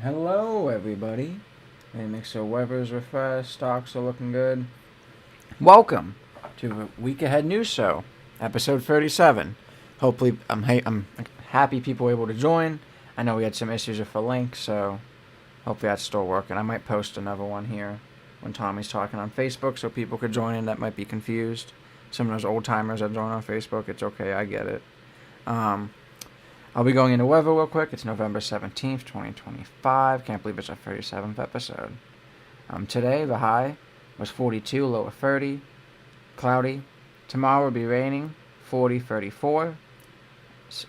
Hello, everybody. Hey, make sure weather's refreshed, stocks are looking good. Welcome to the Week Ahead News Show, episode 37. Hopefully, I'm happy people were able to join. I know we had some issues with the link, so hopefully that's still working. I might post another one here when Tommy's talking on Facebook so people could join in that might be confused. Some of those old timers that join on Facebook, it's okay, I get it. Um, I'll be going into weather real quick. It's November 17th, 2025. Can't believe it's our 37th episode. Today, the high was 42, low of 30. Cloudy. Tomorrow will be raining, 40, 34.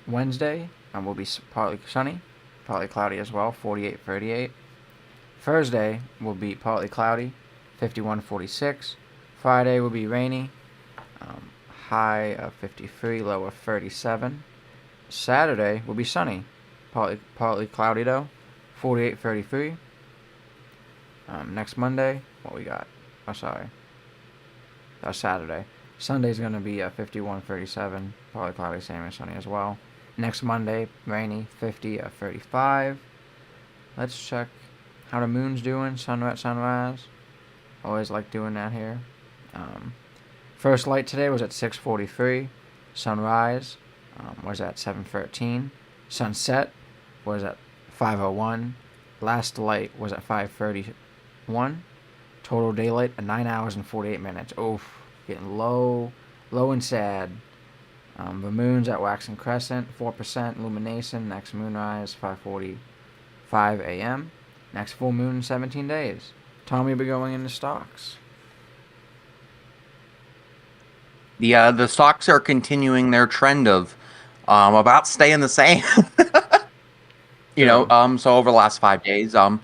Wednesday will be partly sunny, partly cloudy as well, 48, 38. Thursday will be partly cloudy, 51, 46. Friday will be rainy, high of 53, low of 37. Saturday will be sunny, partly cloudy though, 48, 33. Next Monday, what we got? Oh, sorry. That's Saturday. Sunday's going to be 51, 37, partly cloudy, same as sunny as well. Next Monday, rainy, 50, 35. Let's check how the moon's doing, sunrise. Always like doing that here. First light today was at 6:43. Sunrise was at 7:13. Sunset was at 5:01. Last light was at 5:31. Total daylight at 9 hours and 48 minutes. Oof, getting low and sad. The moon's at waxing crescent, 4% illumination. Next moonrise, 5:45 a.m. Next full moon in 17 days. Tommy will be going into stocks. The stocks are continuing their trend of about staying the same. So over the last 5 days, Dow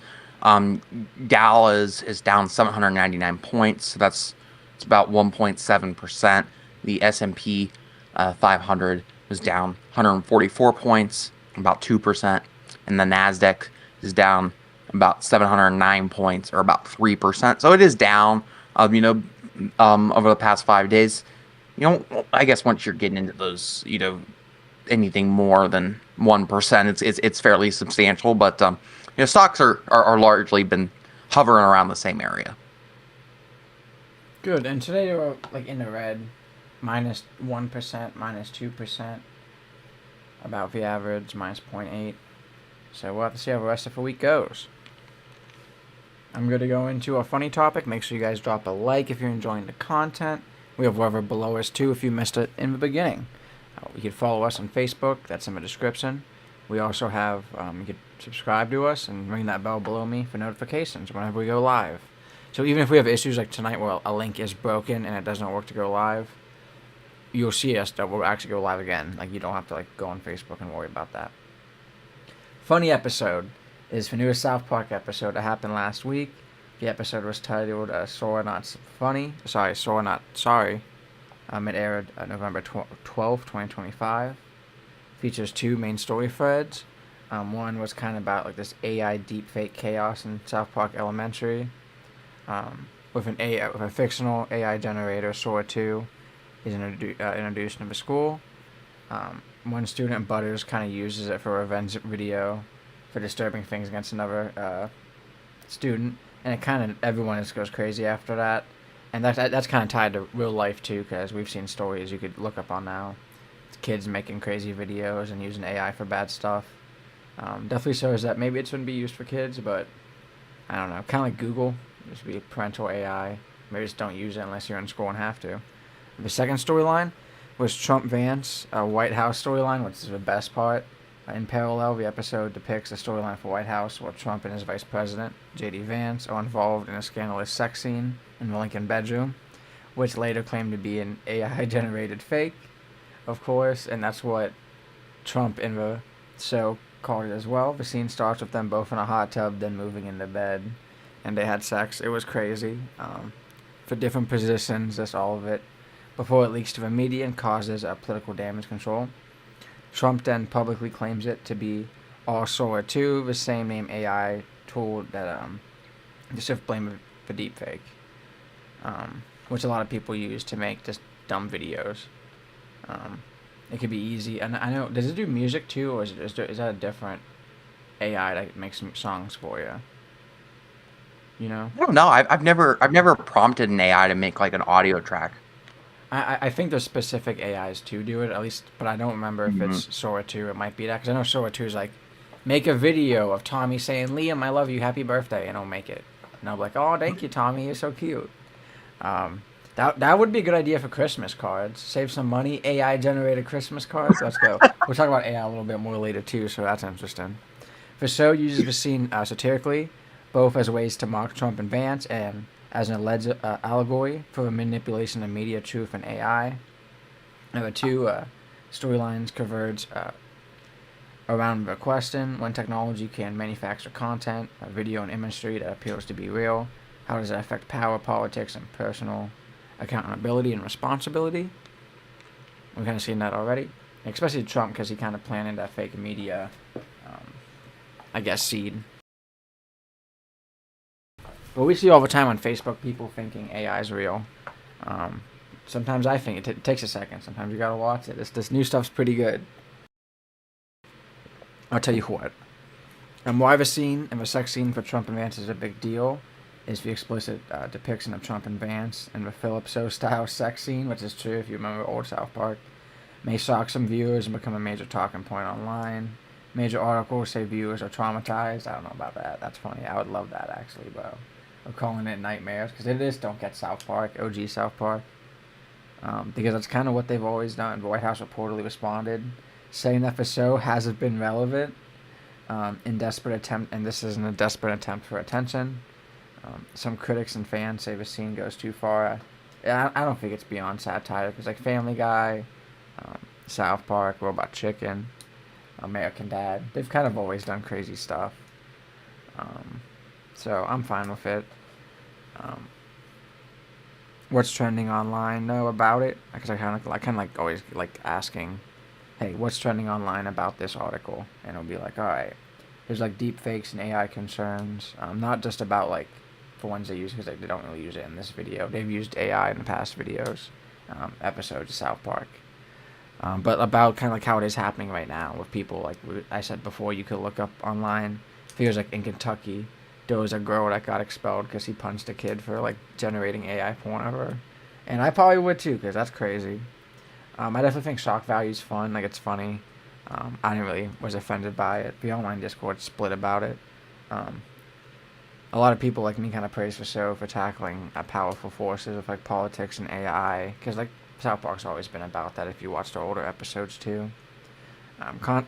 is down 799 points. So it's about 1.7%. The S&P 500 was down 144 points, about 2%, and the Nasdaq is down about 709 points, or about 3%. So it is down. Over the past 5 days. I guess once you're getting into those, anything more than 1%, it's fairly substantial. But stocks are largely been hovering around the same area. Good. And today they were like in the red, -1%, -2%. About the average, -0.8. So we'll have to see how the rest of the week goes. I'm going to go into a funny topic. Make sure you guys drop a like if you're enjoying the content. We have weather below us too if you missed it in the beginning. You can follow us on Facebook. That's in the description. We also have, you can subscribe to us and ring that bell below me for notifications whenever we go live. So even if we have issues like tonight where a link is broken and it does not work to go live, you'll see us that we'll actually go live again. Like, you don't have to go on Facebook and worry about that. Funny episode is the newest South Park episode that happened last week. The episode was titled Sora Not Funny. Sora Not Sorry. It aired November 12th, 2025. Features two main story threads. One was kind of about like this AI deepfake chaos in South Park Elementary. With a fictional AI generator, Sora 2 is introduced into the school. One student, Butters, kind of uses it for a revenge video for disturbing things against another student, and everyone just goes crazy after that. And that's kind of tied to real life too, because we've seen stories you could look up on now. It's kids making crazy videos and using AI for bad stuff. Definitely shows that maybe it shouldn't be used for kids, but I don't know. Kind of like Google, there should be parental AI. Maybe just don't use it unless you're in school and have to. The second storyline was Trump Vance, White House storyline, which is the best part. In parallel, the episode depicts the storyline for White House, where Trump and his vice president, J.D. Vance, are involved in a scandalous sex scene in the Lincoln bedroom, which later claimed to be an AI-generated fake, of course, and that's what Trump in the show called it as well. The scene starts with them both in a hot tub, then moving into bed, and they had sex. It was crazy. For different positions, that's all of it. Before it leaks to the media and causes political damage control. Trump then publicly claims it to be all Sora 2, the same name AI tool that just to blame for deepfake, which a lot of people use to make just dumb videos. It could be easy, and I know, does it do music too, or is that a different AI to make some songs for you. You know, I don't know. I've never prompted an AI to make like an audio track. I think there's specific AIs to do it at least, but I don't remember if Hmm. it's Sora 2. It might be that because I know Sora 2 is like, make a video of Tommy saying, "Liam, I love you, happy birthday," and I'll make it, and I'll be like, "Oh, thank you, Tommy, you're so cute." Um, that would be a good idea for Christmas cards. Save some money. AI generated Christmas cards. Let's go. We'll talk about AI a little bit more later too, so that's interesting. Vassaux uses Vaccine satirically, both as ways to mock Trump and Vance and as an alleged allegory for the manipulation of media, truth, and AI. Number two, storylines converge around the question when technology can manufacture content, video and imagery that appears to be real. How does that affect power, politics, and personal accountability and responsibility? We've kind of seen that already, especially Trump because he kind of planted that fake media, I guess, seed. But we see all the time on Facebook people thinking AI is real. Um, Sometimes I think it takes a second. Sometimes you gotta watch it. This new stuff's pretty good. I'll tell you what. And why the scene and the sex scene for Trump and Vance is a big deal is the explicit depiction of Trump and Vance and the Philip So style sex scene, which is true if you remember old South Park, may shock some viewers and become a major talking point online. Major articles say viewers are traumatized. I don't know about that. That's funny. I would love that actually, bro. We're calling it nightmares because it is. Don't get South Park, OG South Park, because that's kind of what they've always done. The White House reportedly responded, saying that the show hasn't been relevant in desperate attempt, and this isn't a desperate attempt for attention. Some critics and fans say the scene goes too far. I don't think it's beyond satire because like Family Guy, South Park, Robot Chicken, American Dad, they've kind of always done crazy stuff. So I'm fine with it. Um, what's trending online though about it? Because I kind of like always like asking, hey, what's trending online about this article? And it'll be like, all right, there's like deep fakes and AI concerns. Not just about like the ones they use because they don't really use it in this video. They've used AI in the past videos, episodes of South Park. But about kind of like how it is happening right now with people like I said before, you could look up online. Feels like in Kentucky, there was a girl that got expelled because he punched a kid for like generating AI porn of her, and I probably would too because that's crazy. I definitely think shock value is fun. Like it's funny. I didn't really was offended by it. The online Discord split about it. Um, a lot of people like me kind of praise the show for tackling powerful forces of like politics and AI because like South Park's always been about that. If you watch the older episodes too,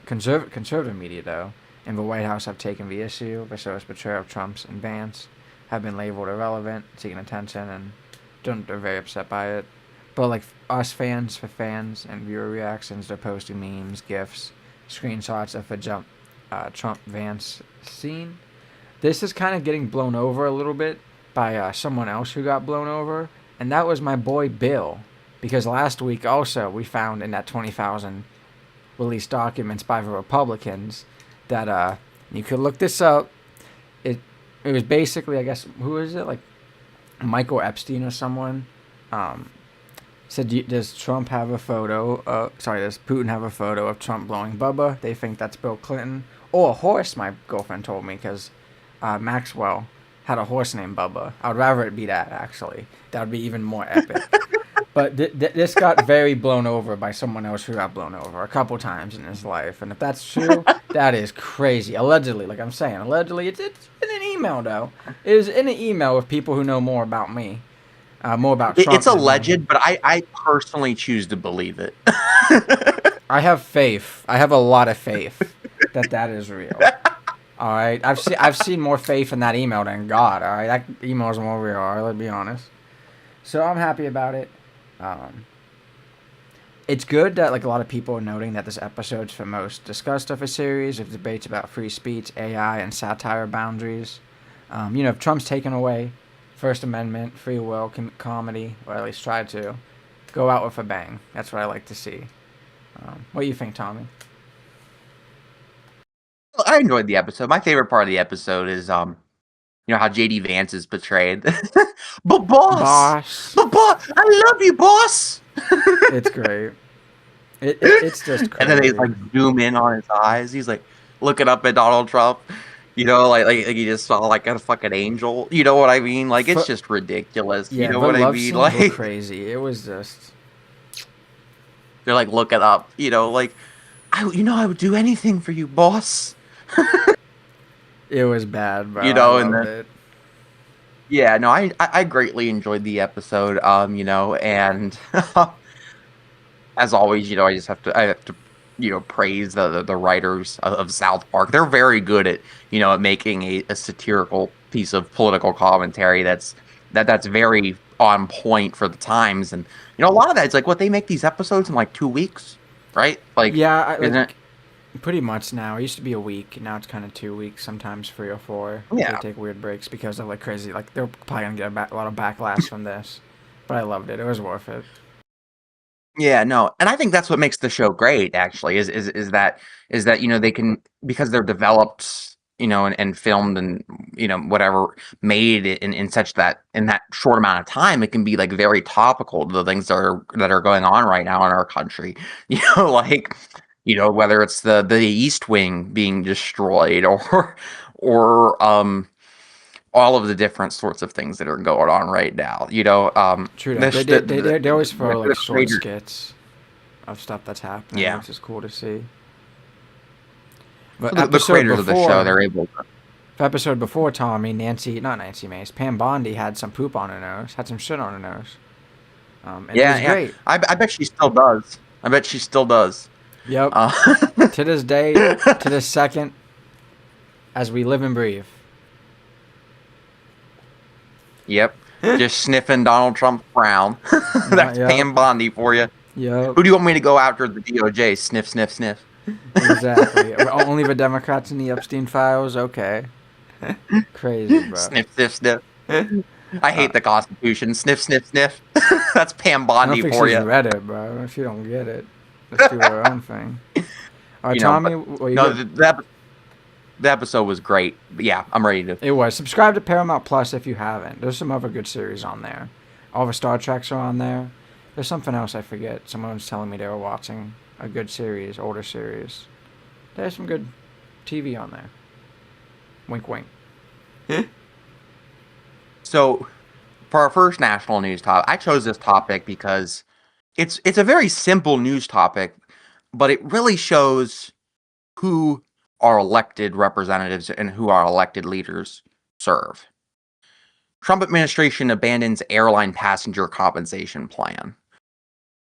conservative media though, and the White House have taken the issue. The show's portrayal of Trump's and Vance have been labeled irrelevant, seeking attention, and they're very upset by it. But like us fans, for fans and viewer reactions, they're posting memes, gifs, screenshots of the Trump Vance scene. This is kind of getting blown over a little bit by someone else who got blown over, and that was my boy Bill. Because last week also we found in that 20,000 released documents by the Republicans that you could look this up. It was basically, I guess, who is it, like Michael Epstein or someone, said, does Trump have a photo? Does Putin have a photo of Trump blowing Bubba? They think that's Bill Clinton. Or a horse, my girlfriend told me, because Maxwell had a horse named Bubba. I would rather it be that, actually. That would be even more epic. But this got very blown over by someone else who got blown over a couple times in his life. And if that's true, that is crazy. Allegedly, like I'm saying, allegedly, it's in an email, though. It is in an email with people who know more about me. More about Trump. It's alleged, but I personally choose to believe it. I have faith. I have a lot of faith that is real. All right, I've seen more faith in that email than God. All right, that email is more real. All right, let's be honest. So I'm happy about it. It's good that like a lot of people are noting that this episode's the most discussed of a series of debates about free speech, AI, and satire boundaries. If Trump's taken away First Amendment, free will, comedy, or at least try to, go out with a bang. That's what I like to see. What do you think, Tommy? I enjoyed the episode. My favorite part of the episode is how JD Vance is portrayed. But Boss. I love you, boss. It's great. It's just crazy. And then they like zoom in on his eyes. He's like, looking up at Donald Trump. Like he just saw like a fucking angel. You know what I mean? Like it's For, just ridiculous. You yeah, know the what I love mean? scenes were Like crazy. It was just they're like looking up. I would do anything for you, boss. it was bad, bro. You I know, and loved then it. yeah, no, I greatly enjoyed the episode. And as always, I have to praise the writers of South Park. They're very good at making a satirical piece of political commentary that's very on point for the times. And a lot of that is like what they make these episodes in like 2 weeks, right? Like, Yeah, isn't it? pretty much now. It used to be a week. Now it's kind of 2 weeks, sometimes 3 or 4. They Yeah. take weird breaks because of like crazy. Like they're probably gonna get a lot of backlash from this, but I loved it. It was worth it. Yeah, no, and I think that's what makes the show great. Actually, is that they can, because they're developed, and filmed, and whatever, made in such that in that short amount of time, it can be like very topical to the things that are going on right now in our country. Like whether it's the East Wing being destroyed, or all of the different sorts of things that are going on right now. True that. The sh- the, the, They always throw like the short creator, skits of stuff that's happening, yeah. which is cool to see. So But the creators of the show, they're able to. episode before Tommy, not Nancy Mace, Pam Bondi had some poop on her nose, had some shit on her nose, and it Yeah, was yeah. great. I bet she still does. I bet she still does. Yep. Uh, To this day, to this second, as we live and breathe. yep. Just sniffing Donald Trump frown. That's Yep. Pam Bondi for you. Yep. Who do you want me to go after the DOJ? Sniff, sniff, sniff. Exactly. Only the Democrats in the Epstein files. Okay. Crazy, bro. Sniff, sniff, sniff. I hate the Constitution. Sniff, sniff, sniff. That's Pam I Bondi don't think for she's you. read it, bro. She don't get it. Let's do her own thing. All right, Tommy. What you No, got? the episode was great. But yeah, I'm ready to. It was. Subscribe to Paramount Plus if you haven't. There's some other good series on there. All the Star Treks are on there. There's something else I forget. Someone was telling me they were watching a good series, older series. There's some good TV on there. Wink, wink. So, for our first national news topic, I chose this topic because it's a very simple news topic, but it really shows who our elected representatives and who our elected leaders serve. Trump administration abandons airline passenger compensation plan.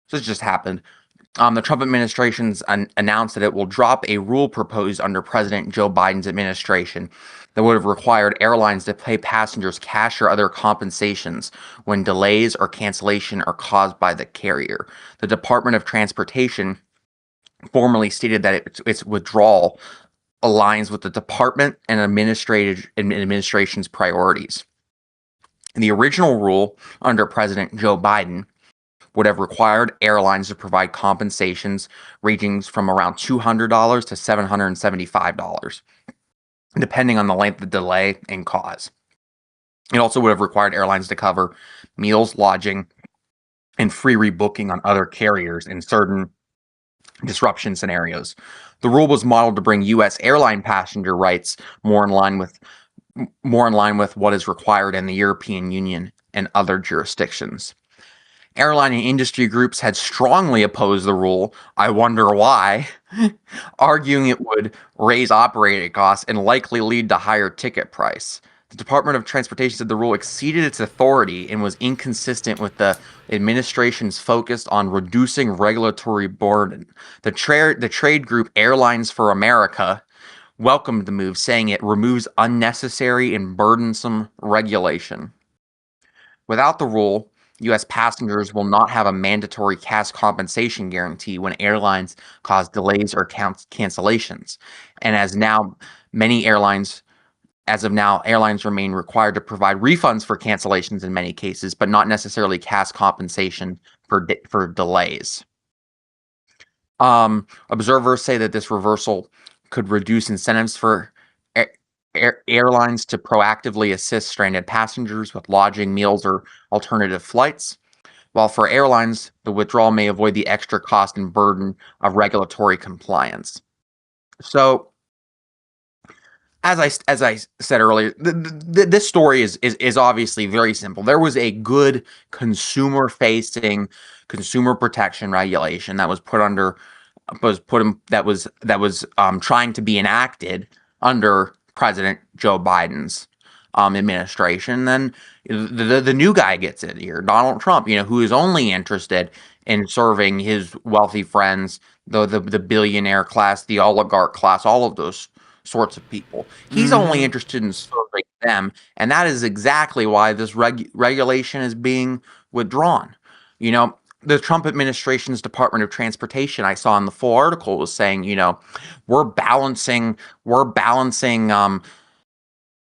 So this just happened. The Trump administration's announced that it will drop a rule proposed under President Joe Biden's administration that would have required airlines to pay passengers cash or other compensations when delays or cancellation are caused by the carrier. The Department of Transportation formally stated that its withdrawal aligns with the department and administration's priorities. The original rule under President Joe Biden would have required airlines to provide compensations ranging from around $200 to $775, depending on the length of delay and cause. It also would have required airlines to cover meals, lodging, and free rebooking on other carriers in certain disruption scenarios. The rule was modeled to bring U.S. airline passenger rights more in line with what is required in the European Union and other jurisdictions. Airline and industry groups had strongly opposed the rule. I wonder why, arguing it would raise operating costs and likely lead to higher ticket price. The Department of Transportation said the rule exceeded its authority and was inconsistent with the administration's focus on reducing regulatory burden. The trade group Airlines for America welcomed the move, saying it removes unnecessary and burdensome regulation. Without the rule, U.S. passengers will not have a mandatory cash compensation guarantee when airlines cause delays or cancellations. And as of now, airlines remain required to provide refunds for cancellations in many cases, but not necessarily cash compensation for delays. Observers say that this reversal could reduce incentives for airlines to proactively assist stranded passengers with lodging, meals, or alternative flights, while for airlines, the withdrawal may avoid the extra cost and burden of regulatory compliance. So, as I said earlier, this story is obviously very simple. There was a good consumer facing consumer protection regulation that was put in that was trying to be enacted under President Joe Biden's administration. Then the new guy gets it here, Donald Trump, who is only interested in serving his wealthy friends, the billionaire class, the oligarch class, all of those sorts of people. He's only Mm-hmm. interested in serving them, and that is exactly why this regulation is being withdrawn. The Trump administration's Department of Transportation, I saw in the full article, was saying, we're balancing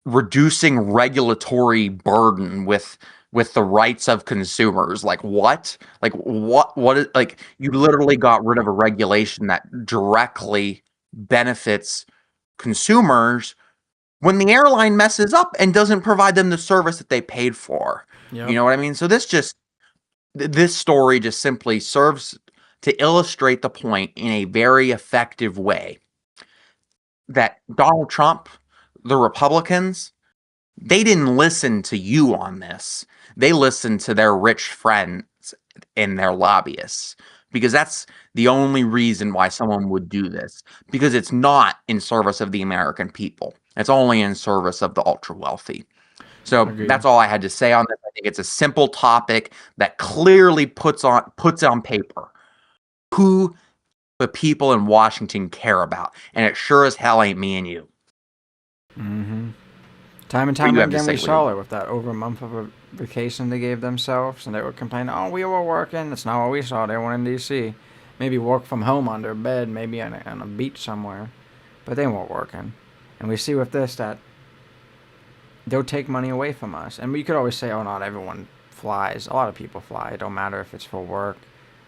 reducing regulatory burden with the rights of consumers. Like what? What is, like, you literally got rid of a regulation that directly benefits consumers when the airline messes up and doesn't provide them the service that they paid for. You Yep. know what I mean? So this story just simply serves to illustrate the point in a very effective way that Donald Trump, the Republicans, they didn't listen to you on this. They listened to their rich friends and their lobbyists, because that's the only reason why someone would do this, because it's not in service of the American people. It's only in service of the ultra wealthy. So Agreed. that's all I had to say on this. I think it's a simple topic that clearly puts on paper who the people in Washington care about, and it sure as hell ain't me and you. Mm-hmm. Time and What do time you have to again, we say, Leo? saw it with that over a month of a vacation they gave themselves, and they were complaining, "Oh, we were working." That's not what we saw. They were in D.C. Maybe work from home on their bed, maybe on a beach somewhere, but they weren't working. And we see with this that they'll take money away from us. And we could always say, "Oh, not everyone flies." A lot of people fly. It don't matter if it's for work,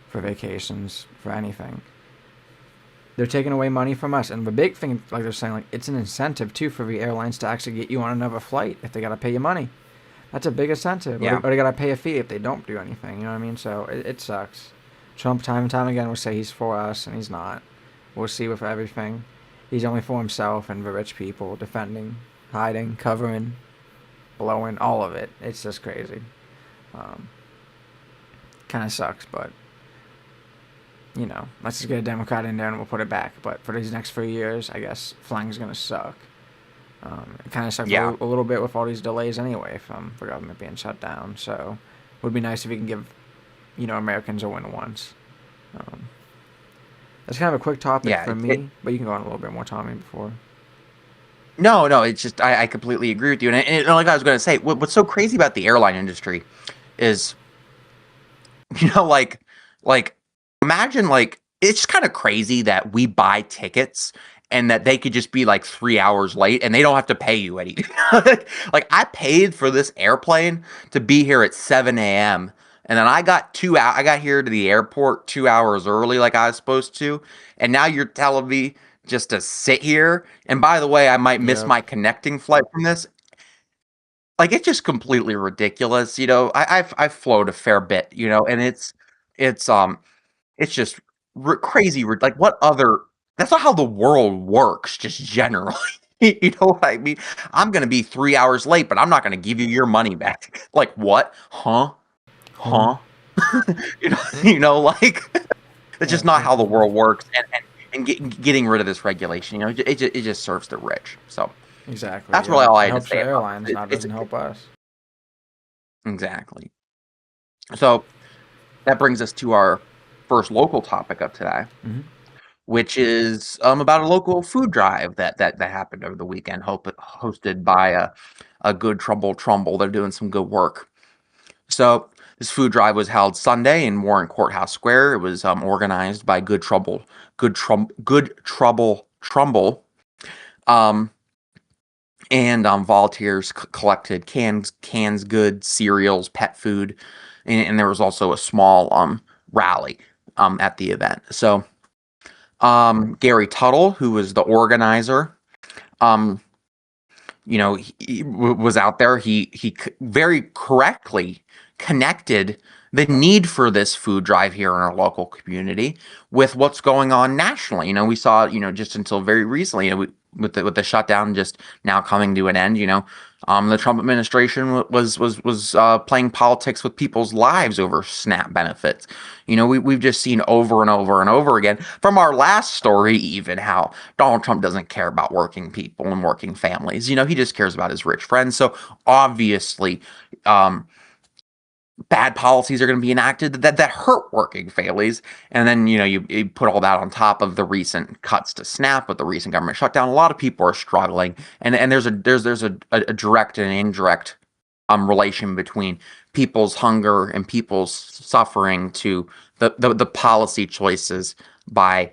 for vacations, for anything. They're taking away money from us. And the big thing, like they're saying, like it's an incentive too for the airlines to actually get you on another flight if they gotta pay you money. That's a big incentive. Yeah. Or they gotta pay a fee if they don't do anything. You know what I mean? So it sucks. Trump time and time again will say he's for us and he's not. We'll see with everything. He's only for himself and the rich people, defending, hiding, covering, blowing, all of it. It's just crazy. Um, kind of sucks, but let's just get a Democrat in there and we'll put it back. But for these next 3 years, I guess flying's gonna suck. It kind of sucks Yeah. a little bit with all these delays anyway from the government being shut down. So it would be nice if we can give, Americans a win once. Um, that's kind of a quick topic Yeah. for me, but you can go on a little bit more, Tommy, before. No, it's just I completely agree with you. And like I was going to say, what's so crazy about the airline industry is, you know, like, like imagine, like, it's just kind of crazy that we buy tickets and that they could just be like 3 hours late and they don't have to pay you any. Like, I paid for this airplane to be here at 7 a.m. And then I got I got here to the airport 2 hours early, like I was supposed to. And now you're telling me just to sit here. And by the way, I might miss Yeah, my connecting flight from this. Like, it's just completely ridiculous. I've flown a fair bit, and it's it's just crazy. Like, what other? That's not how the world works. Just generally, you know what I mean? I'm gonna be 3 hours late, but I'm not gonna give you your money back. Like, what? Huh? huh? Huh? Like, it's Yeah, just not how the world works. And getting rid of this regulation, it just serves the rich. So exactly. that's really Yeah, all I it had to helps the say about airlines, it. now it doesn't help us. Exactly. So that brings us to our first local topic of today, Hmm. which is about a local food drive that happened over the weekend, hosted by a good Trumbull. They're doing some good work. So this food drive was held Sunday in Warren Courthouse Square. It was organized by Good Trouble Trumbull, um, and volunteers collected cans, goods, cereals, pet food, and there was also a small rally at the event. So Gary Tuttle, who was the organizer, um, he was out there. He very correctly connected the need for this food drive here in our local community with what's going on nationally. We saw, just until very recently, with the shutdown just now coming to an end. The Trump administration was playing politics with people's lives over SNAP benefits. We've just seen over and over and over again from our last story, even how Donald Trump doesn't care about working people and working families. He just cares about his rich friends. So obviously, bad policies are going to be enacted that hurt working families. And then, you put all that on top of the recent cuts to SNAP with the recent government shutdown. A lot of people are struggling, and there's a direct and indirect relation between people's hunger and people's suffering to the policy choices by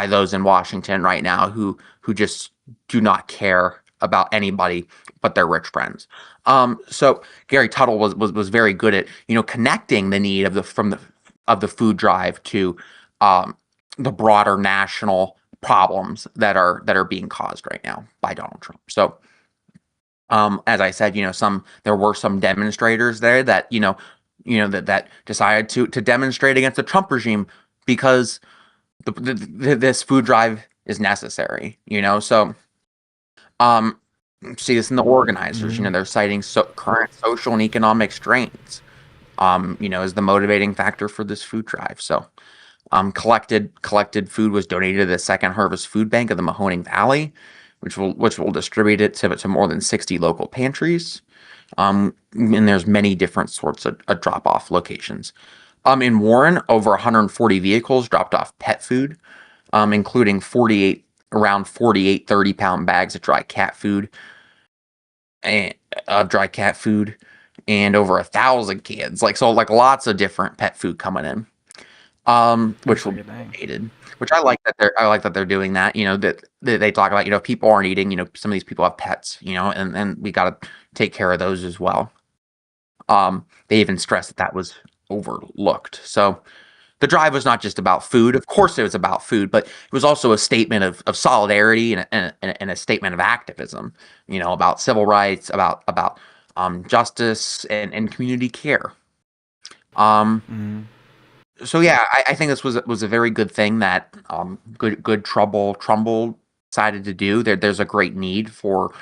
those in Washington right now who just do not care about anybody but their rich friends. So Gary Tuttle was very good at connecting the need of the food drive to the broader national problems that are being caused right now by Donald Trump. So as I said, there were some demonstrators there that that decided to demonstrate against the Trump regime because this food drive is necessary. So see this in the organizers. They're citing current social and economic strains, as the motivating factor for this food drive. So, collected food was donated to the Second Harvest Food Bank of the Mahoning Valley, which will distribute it to more than 60 local pantries. And there's many different sorts of drop-off locations. In Warren, over 140 vehicles dropped off pet food, including around 48 30-pound bags of dry cat food, and over 1,000 cans. Like lots of different pet food coming in, which will be donated. Which I like that they're doing that. That they talk about. If people aren't eating, some of these people have pets. And we got to take care of those as well. They even stressed that was overlooked. So the drive was not just about food. Of course, it was about food, but it was also a statement of solidarity and a statement of activism. About civil rights, about justice and community care. So yeah, I think this was a very good thing that Trumbull decided to do. There's a great need for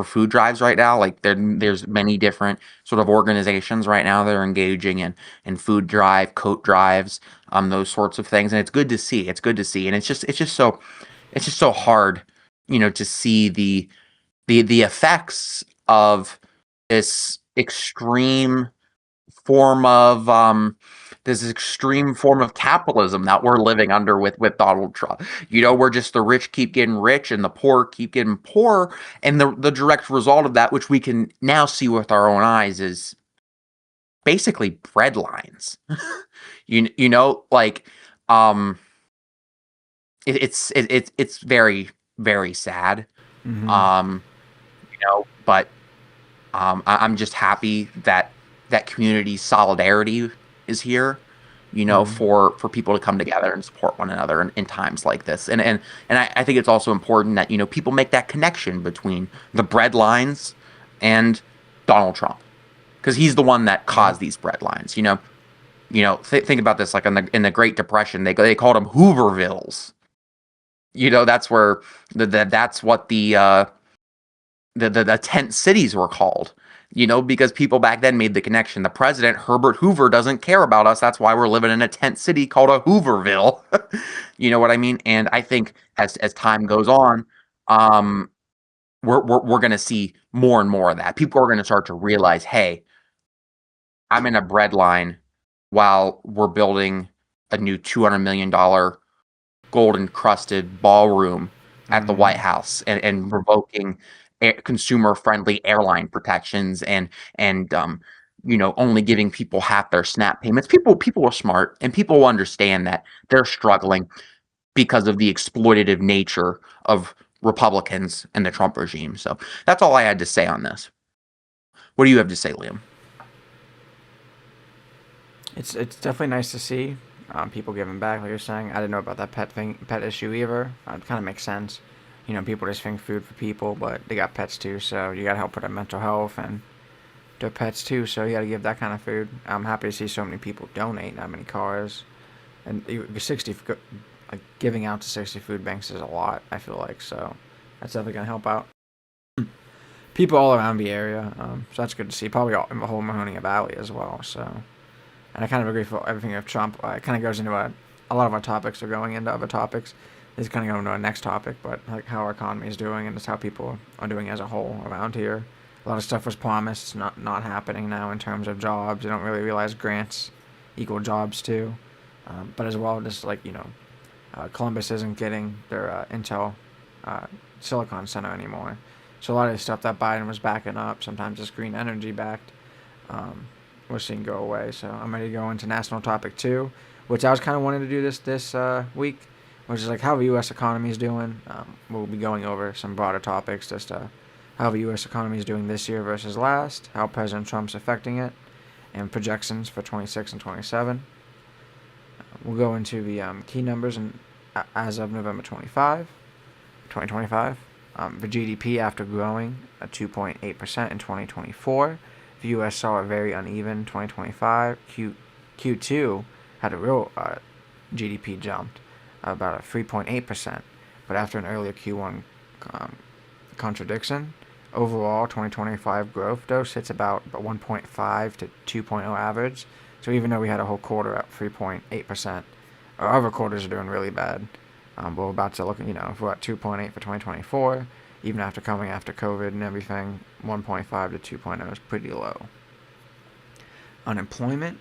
food drives right now. Like there's many different sort of organizations right now that are engaging in food drive, coat drives, those sorts of things, and it's good to see. And it's just so hard, to see the effects of this extreme form of capitalism that we're living under with Donald Trump. Where just the rich keep getting rich and the poor keep getting poor, and the direct result of that, which we can now see with our own eyes, is basically bread lines. It's very, very sad. But I'm just happy that community solidarity is here, for people to come together and support one another in times like this. And I think it's also important that, people make that connection between the bread lines and Donald Trump, because he's the one that caused these bread lines. Think about this, like in the Great Depression, they called them Hoovervilles. That's where that's what the tent cities were called, because people back then made the connection. The president, Herbert Hoover, doesn't care about us. That's why we're living in a tent city called a Hooverville. You know what I mean? And I think as time goes on, we're going to see more and more of that. People are going to start to realize, hey, I'm in a bread line while we're building a new $200 million gold encrusted ballroom at the White House and revoking consumer-friendly airline protections and only giving people half their SNAP payments. People are smart, and people will understand that they're struggling because of the exploitative nature of Republicans and the Trump regime. So that's all I had to say on this. What do you have to say, Liam? It's definitely nice to see people giving back, like you're saying. I didn't know about that pet issue either. It kind of makes sense. People just think food for people, but they got pets too, so you gotta help with their mental health and their pets too, so you gotta give that kind of food. I'm happy to see so many people donate, that many cars, and 60, like giving out to 60 food banks is a lot, I feel like. So that's definitely going to help out people all around the area. So that's good to see. Probably all in the whole Mahoning Valley as well. So, and I kind of agree for everything of Trump. It kind of goes into a lot of our topics are going into other topics. This is kind of going to our next topic, but like how our economy is doing and just how people are doing as a whole around here. A lot of stuff was promised, not happening now in terms of jobs. You don't really realize grants equal jobs too. But as well, just like, Columbus isn't getting their Intel Silicon Center anymore. So a lot of the stuff that Biden was backing up, sometimes it's green energy backed, we're seeing go away. So I'm ready to go into national topic 2, which I was kind of wanting to do this week, which is like how the U.S. economy is doing. We'll be going over some broader topics, just how the U.S. economy is doing this year versus last, how President Trump's affecting it, and projections for 26 and 27. We'll go into the key numbers as of November 2025. The GDP, after growing at 2.8% in 2024, the U.S. saw a very uneven 2025. Q2 had a real GDP jumped about a 3.8%, but after an earlier Q1 contradiction, overall 2025 growth though sits about 1.5 to 2.0 average. So even though we had a whole quarter at 3.8%, our other quarters are doing really bad. We're about to look, if we're at 2.8 for 2024, even after coming after COVID and everything, 1.5 to 2.0 is pretty low. Unemployment,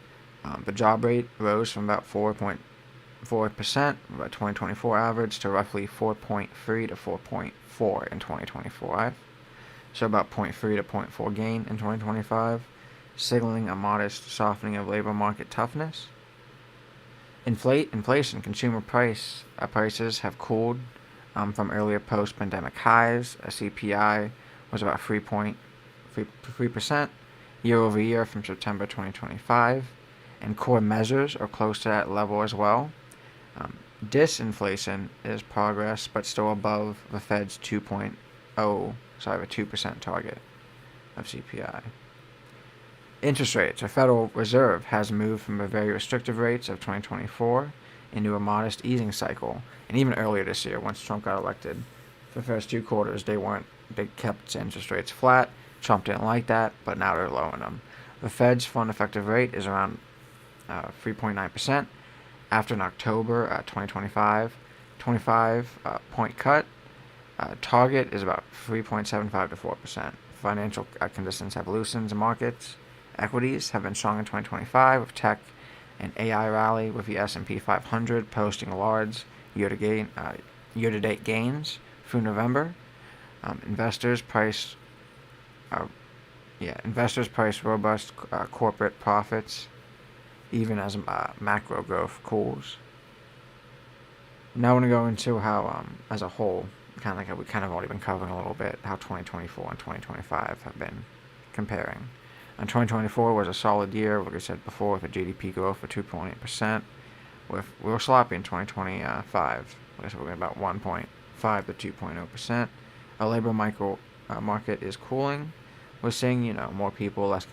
the job rate rose from about 4.4%, about 2024 average, to roughly 4.3 to 4.4 in 2025. So about 0.3 to 0.4 gain in 2025, signaling a modest softening of labor market toughness. Inflation, consumer prices have cooled from earlier post-pandemic highs. A CPI was about 3.3% year over year from September 2025, and core measures are close to that level as well. Disinflation is progress, but still above the Fed's 2% target of CPI. Interest rates. The Federal Reserve has moved from the very restrictive rates of 2024 into a modest easing cycle. And even earlier this year, once Trump got elected, for the first 2 quarters, they kept interest rates flat. Trump didn't like that, but now they're lowering them. The Fed's fund effective rate is around 3.9%. After an October 2025 point cut, target is about 3.75 to 4%. Financial conditions have loosened in markets. Equities have been strong in 2025 with tech and AI rally, with the S&P 500 posting large year-to-date gains through November. Investors price robust corporate profits even as macro growth cools. Now I want to go into how, as a whole, kind of like we've kind of already been covering a little bit, how 2024 and 2025 have been comparing. And 2024 was a solid year, like I said before, with a GDP growth of 2.8%. We were sloppy in 2025. Like I said, we're about 1.5 to 2.0%. Our labor market is cooling. We're seeing, more people, less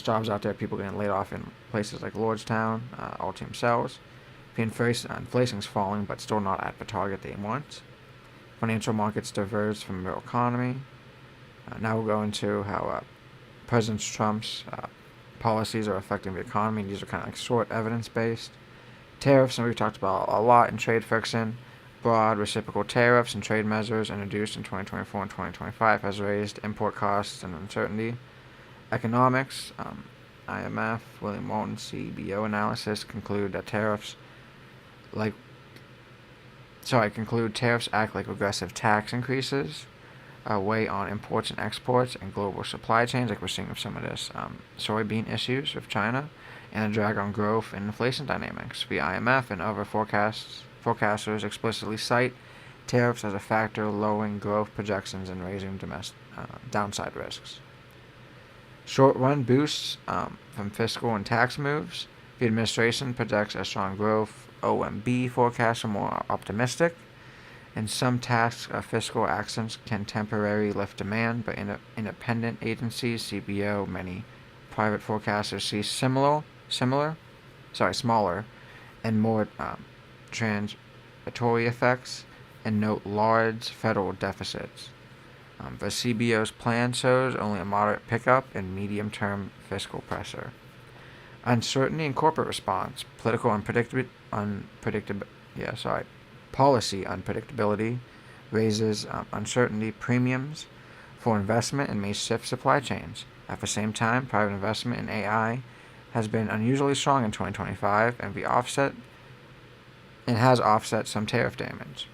jobs out there, people getting laid off in places like Lordstown, Altium Cells. The inflation's falling, but still not at the target they want. Financial markets diverged from the real economy. Now we'll go into how President Trump's policies are affecting the economy. These are kind of like short evidence-based. Tariffs, and we've talked about a lot in trade friction. Broad reciprocal tariffs and trade measures introduced in 2024 and 2025 has raised import costs and uncertainty. Economics, IMF, William Walton CBO analysis conclude that tariffs act like regressive tax increases, weigh on imports and exports and global supply chains, like we're seeing with some of this soybean issues with China, and a drag on growth and inflation dynamics. The IMF and other forecasters explicitly cite tariffs as a factor lowering growth projections and raising downside risks. Short-run boosts from fiscal and tax moves. The administration projects a strong growth. OMB forecasts are more optimistic. And some tax fiscal actions can temporarily lift demand, but independent agencies, CBO, many private forecasters see smaller, and more anticipatory effects and note large federal deficits. The CBO's plan shows only a moderate pickup in medium-term fiscal pressure. Uncertainty in corporate response, policy unpredictability raises uncertainty premiums for investment and may shift supply chains. At the same time, private investment in AI has been unusually strong in 2025 and has offset some tariff damage.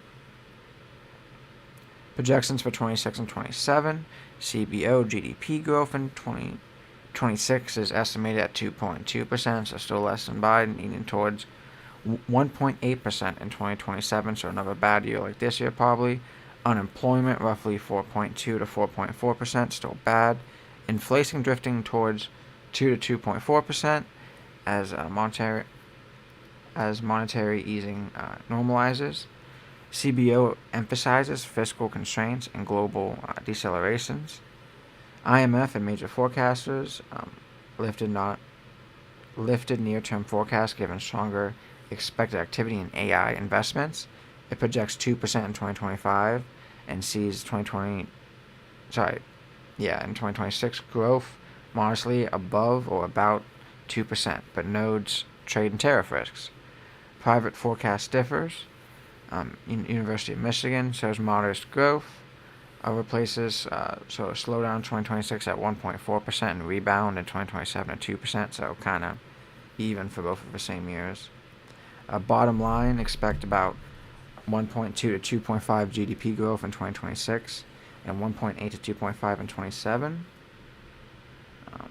Projections for 26 and 27, CBO GDP growth in 2026 is estimated at 2.2%, so still less than Biden, leaning towards 1.8% in 2027, so another bad year like this year probably. Unemployment roughly 4.2 to 4.4%, still bad. Inflation drifting towards 2 to 2.4% as monetary easing normalizes. CBO emphasizes fiscal constraints and global decelerations. IMF and major forecasters lifted near-term forecasts given stronger expected activity in AI investments. It projects 2% in 2025 and sees in 2026 growth modestly above or about 2%, but notes trade and tariff risks. Private forecast differs. University of Michigan shows modest growth. Other places show a slowdown in 2026 at 1.4% and rebound in 2027 at 2%, so kind of even for both of the same years. Bottom line, expect about 1.2 to 2.5 GDP growth in 2026 and 1.8 to 2.5 in 27,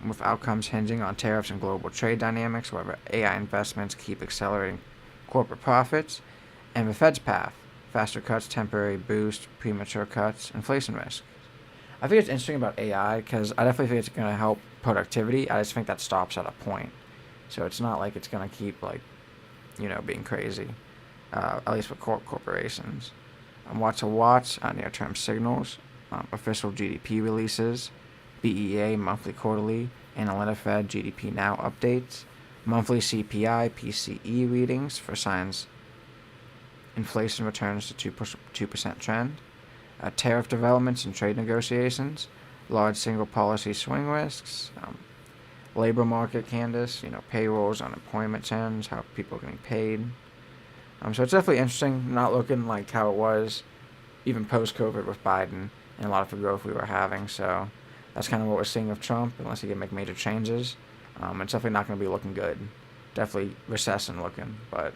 with outcomes hinging on tariffs and global trade dynamics. However, AI investments keep accelerating corporate profits, and the Fed's path: faster cuts, temporary boost, premature cuts, inflation risk. I think it's interesting about AI because I definitely think it's going to help productivity. I just think that stops at a point, so it's not like it's going to keep being crazy. At least for corporations. Watch near-term signals, official GDP releases, BEA monthly, quarterly, and Atlanta Fed GDP Now updates, monthly CPI, PCE readings for signs inflation returns to 2% trend, tariff developments and trade negotiations, large single policy swing risks, labor market canvas, payrolls, unemployment trends, how people are getting paid. So it's definitely interesting, not looking like how it was even post-COVID with Biden and a lot of the growth we were having. So that's kind of what we're seeing with Trump, unless he can make major changes. It's definitely not going to be looking good. Definitely recession looking, but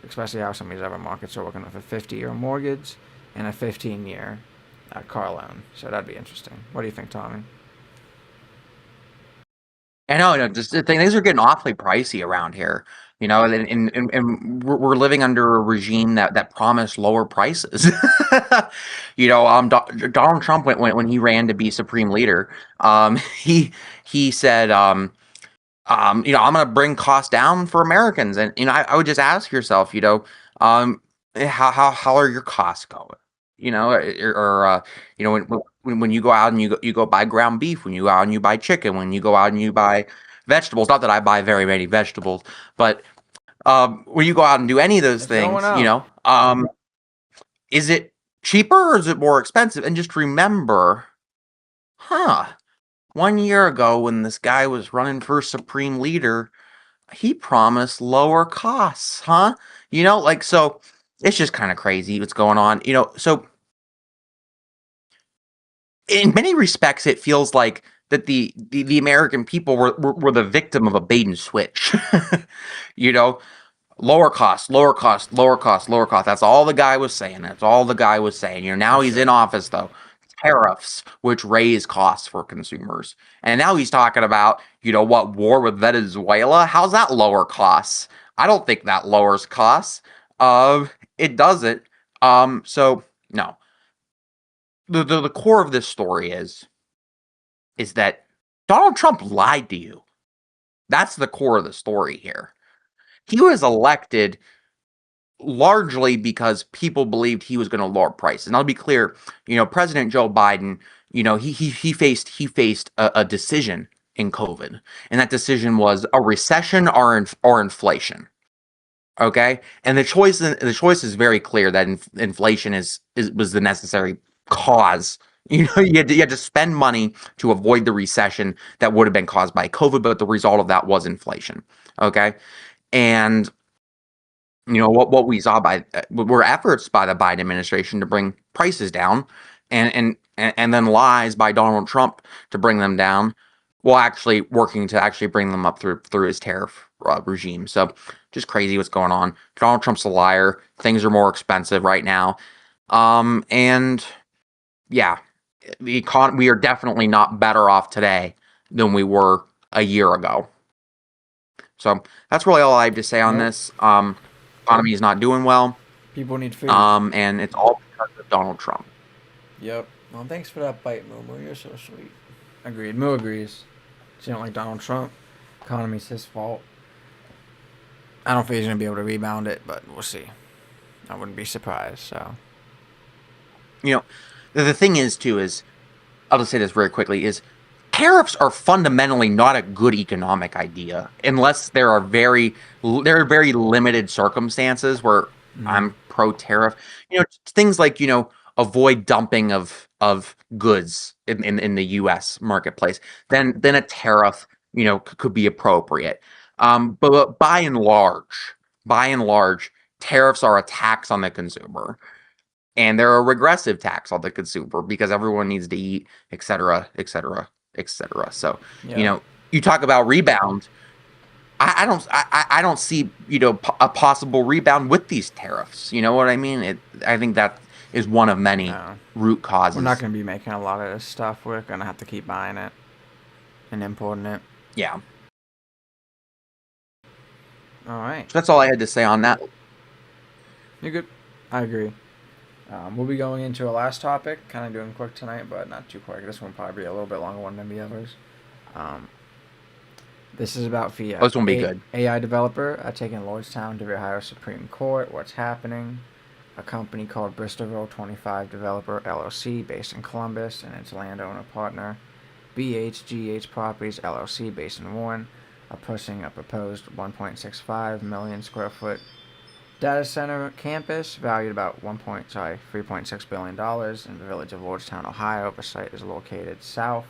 especially how some of these other markets are looking with a 50-year mortgage and a 15-year car loan. So that'd be interesting. What do you think, Tommy? I know, just the thing, things are getting awfully pricey around here, and we're living under a regime that promised lower prices. Donald Trump when he ran to be supreme leader, he said, I'm going to bring costs down for Americans, and I would just ask yourself, how are your costs going? When you go out and you go buy ground beef, when you go out and you buy chicken, when you go out and you buy vegetables. Not that I buy very many vegetables, but when you go out and do any of those things, is it cheaper or is it more expensive? And just remember, 1 year ago when this guy was running for supreme leader, he promised lower costs, huh? So it's just kind of crazy what's going on. So in many respects, it feels like that the American people were the victim of a bait and switch. Lower cost, lower cost, lower cost, lower cost. That's all the guy was saying. That's all the guy was saying. Now he's in office though. Tariffs, which raise costs for consumers. And now he's talking about, war with Venezuela. How's that lower costs? I don't think that lowers costs. It doesn't. So no. The core of this story is that Donald Trump lied to you. That's the core of the story here. He was elected largely because people believed he was going to lower prices. And I'll be clear, President Joe Biden, he faced a decision in COVID, and that decision was a recession or inflation. Okay, and the choice is very clear that inflation was the necessary cause. You had to spend money to avoid the recession that would have been caused by COVID, but the result of that was inflation. Okay, and what we saw were efforts by the Biden administration to bring prices down, and then lies by Donald Trump to bring them down, while actually working to actually bring them up through his tariff regime. So just crazy what's going on. Donald Trump's a liar. Things are more expensive right now, and yeah, we are definitely not better off today than we were a year ago. So that's really all I have to say on Nope. this. Economy is not doing well. People need food. And it's all because of Donald Trump. Yep. Well, thanks for that bite, Momo. You're so sweet. Agreed. Moo agrees. So you don't like Donald Trump. Economy's his fault. I don't think he's gonna be able to rebound it, but we'll see. I wouldn't be surprised. So The thing is, too, is I'll just say this very quickly: is tariffs are fundamentally not a good economic idea unless there are very limited circumstances where I'm pro tariff. Things like avoid dumping of goods in the U.S. marketplace. Then a tariff could be appropriate. But by and large, tariffs are a tax on the consumer. And they're a regressive tax on the consumer because everyone needs to eat, et cetera, et cetera, et cetera. So, yeah. You talk about rebound. I don't see a possible rebound with these tariffs. You know what I mean? I think that is one of many No. root causes. We're not gonna be making a lot of this stuff. We're gonna have to keep buying it and importing it. Yeah. All right. So that's all I had to say on that. You're good. I agree. We'll be going into a last topic, kind of doing quick tonight, but not too quick. This one will probably be a little bit longer one than the others. This is about the This won't be good. AI developer taking Lordstown to the Ohio Supreme Court. What's happening? A company called Bristolville 25 Developer LLC, based in Columbus, and its landowner partner, BHGH Properties LLC, based in Warren, are pushing a proposed 1.65 million square foot data center campus valued about $3.6 billion in the village of Lordstown, Ohio. The site is located south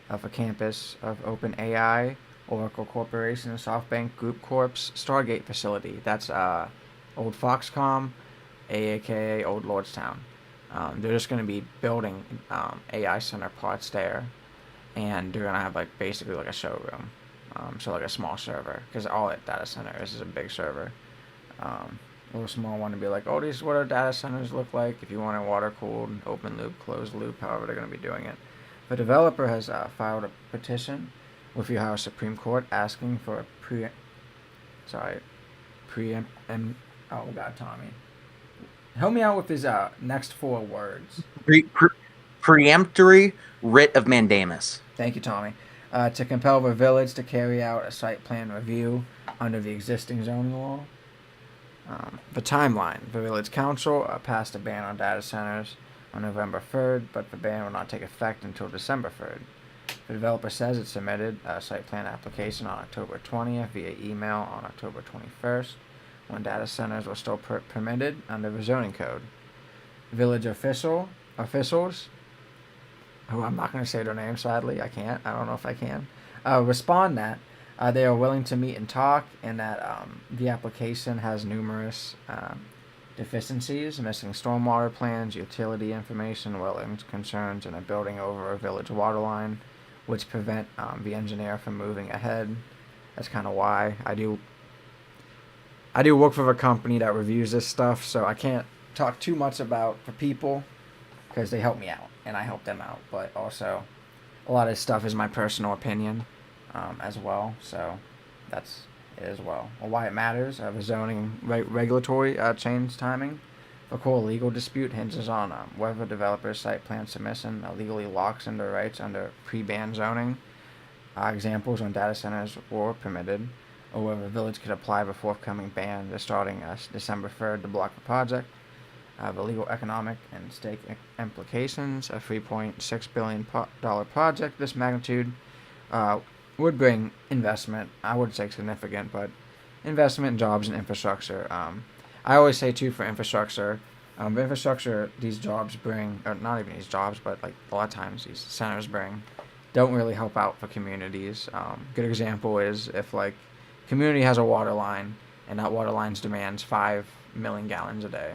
of a campus of OpenAI, Oracle Corporation, SoftBank Group Corp's Stargate facility. That's old Foxconn, aka Old Lordstown. They're just going to be building AI center parts there, and they're going to have basically a showroom, so a small server, because all that data center is a big server. A little small one to be oh, this is what our data centers look like if you want it water cooled, open loop, closed loop, however they're going to be doing it. The developer has filed a petition with the Ohio Supreme Court asking for a oh God, Tommy, help me out with his next 4 words. Preemptory writ of mandamus. Thank you, Tommy. To compel the village to carry out a site plan review under the existing zoning law. The timeline. The village council passed a ban on data centers on November 3rd, but the ban will not take effect until December 3rd. The developer says it submitted a site plan application on October 20th via email on October 21st, when data centers were still permitted under the zoning code. Village officials, who I'm not going to say their name, sadly, I can't, I don't know if I can, respond that they are willing to meet and talk, and that the application has numerous deficiencies, missing stormwater plans, utility information, wetlands concerns, and a building over a village water line, which prevent the engineer from moving ahead. That's kind of why I do work for a company that reviews this stuff, so I can't talk too much about the people because they help me out and I help them out. But also, a lot of this stuff is my personal opinion as well, so that's it as well. Or why it matters, the zoning regulatory change timing. The core legal dispute hinges on whether developer's site plan submission legally locks in their rights under pre-ban zoning. Examples when data centers were permitted, or whether the village could apply the forthcoming ban starting December 3rd to block the project. The legal, economic, and stake implications. A $3.6 billion project this magnitude would bring investment. I would say significant, but investment, jobs, and infrastructure. I always say too for infrastructure. Infrastructure, these jobs bring, or not even these jobs, but like a lot of times these centers bring, don't really help out for communities. Good example is if like community has a water line and that water line's demands 5 million gallons a day.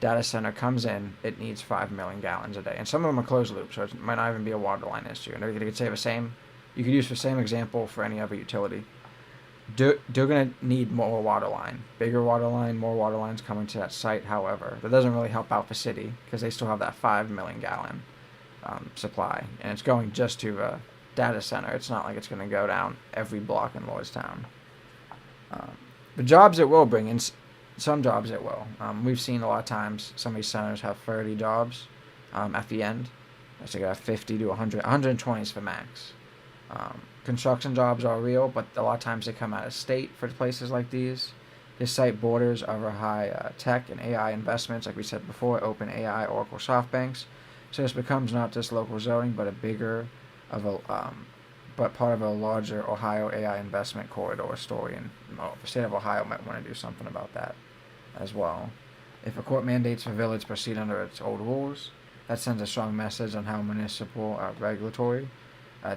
Data center comes in, it needs 5 million gallons a day, and some of them are closed loop, so it might not even be a water line issue. And you could say the same. You could use the same example for any other utility. They're going to need more water line, bigger water line, more water lines coming to that site. However, that doesn't really help out the city because they still have that 5 million gallon supply, and it's going just to a data center. It's not like it's going to go down every block in Lordstown. The jobs it will bring in, some jobs it will. We've seen a lot of times some of these centers have 30 jobs at the end. So you got 50 to 100, 120 is the max. Construction jobs are real, but a lot of times they come out of state for places like these. This site borders over high tech and AI investments, like we said before, OpenAI, Oracle, SoftBanks. So this becomes not just local zoning, but but part of a larger Ohio AI investment corridor story, and the state of Ohio might want to do something about that as well. If a court mandates the village proceed under its old rules, that sends a strong message on how municipal regulatory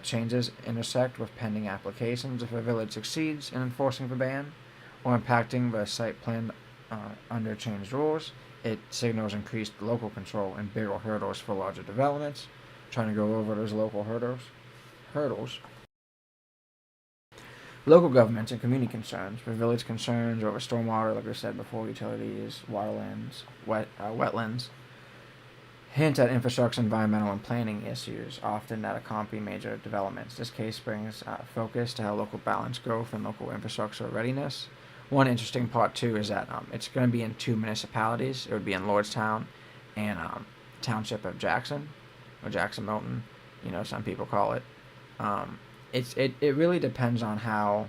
changes intersect with pending applications. If a village succeeds in enforcing the ban or impacting the site plan under changed rules, it signals increased local control and bigger hurdles for larger developments. Trying to go over those local hurdles. Local governments and community concerns, for village concerns over stormwater, like I said before, utilities, waterlands, wetlands, hint at infrastructure, environmental, and planning issues, often that accompany major developments. This case brings focus to how local balance growth and local infrastructure readiness. One interesting part, too, is that it's going to be in 2 municipalities. It would be in Lordstown and Township of Jackson, or Jackson Milton, some people call it. It really depends on how